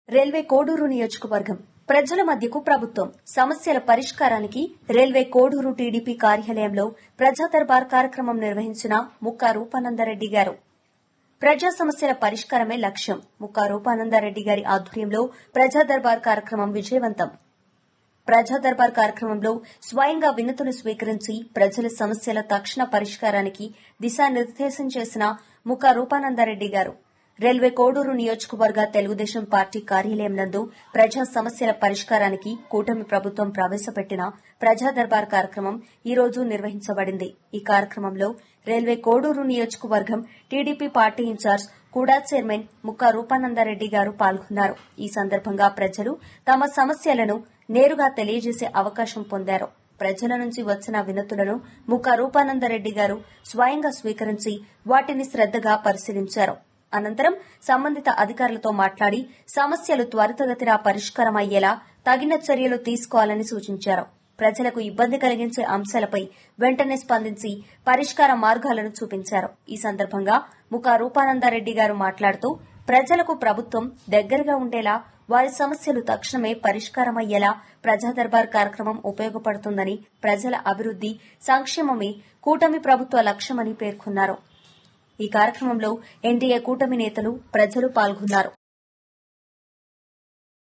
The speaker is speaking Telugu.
రైల్వే కోడూరు నియోజకవర్గం ప్రజల మధ్యకు ప్రభుత్వం సమస్యల పరిష్కారానికి రైల్వే కోడూరు టీడీపీ కార్యాలయంలో ప్రజా దర్బార్ కార్యక్రమం నిర్వహించిన ముక్కా రూపానందరెడ్డి గారు. ప్రజా సమస్యల పరిష్కారమే లక్ష్యం. ముక్కా రూపానందరెడ్డి గారి ఆధ్వర్యంలో ప్రజా దర్బార్ కార్యక్రమం విజయవంతం. ప్రజా దర్బార్ కార్యక్రమంలో స్వయంగా వినతులు స్వీకరించి ప్రజల సమస్యల తక్షణ పరిష్కారానికి దిశానిర్దేశం చేసిన ముక్కా రూపానందరెడ్డి గారు రైల్వే కోడూరు నియోజకవర్గ తెలుగుదేశం పార్టీ కార్యాలయం నందు ప్రజా సమస్యల పరిష్కారానికి కూటమి ప్రభుత్వం ప్రవేశపెట్టిన ప్రజా దర్బార్ కార్యక్రమం ఈ రోజు నిర్వహించబడింది. ఈ కార్యక్రమంలో రైల్వే కోడూరు నియోజకవర్గం టీడీపీ పార్టీ ఇన్ఛార్జ్ కూడా చైర్మన్ ముక్కా రూపానందరెడ్డి గారు పాల్గొన్నారు. ఈ సందర్భంగా ప్రజలు తమ సమస్యలను నేరుగా తెలియజేసే అవకాశం పొందారు. ప్రజల నుంచి వచ్చిన వినతులను ముక్కా రూపానందరెడ్డి గారు స్వయంగా స్వీకరించి వాటిని శ్రద్దగా పరిశీలించారు. అనంతరం సంబంధిత అధికారులతో మాట్లాడి సమస్యలు త్వరితగతిన పరిష్కారమయ్యేలా తగిన చర్యలు తీసుకోవాలని సూచించారు. ప్రజలకు ఇబ్బంది కలిగించే అంశాలపై వెంటనే స్పందించి పరిష్కార మార్గాలను చూపించారు. ఈ సందర్భంగా ముక్కా రూపానందరెడ్డి గారు మాట్లాడుతూ ప్రజలకు ప్రభుత్వం దగ్గరగా ఉండేలా వారి సమస్యలు తక్షణమే పరిష్కారమయ్యేలా ప్రజా దర్బార్ కార్యక్రమం ఉపయోగపడుతుందని, ప్రజల అభివృద్ది సంక్షేమమే కూటమి ప్రభుత్వ లక్ష్యమని పేర్కొన్నారు. ఈ కార్యక్రమంలో ఎన్డీఏ కూటమి నేతలు, ప్రజలు పాల్గొన్నారు.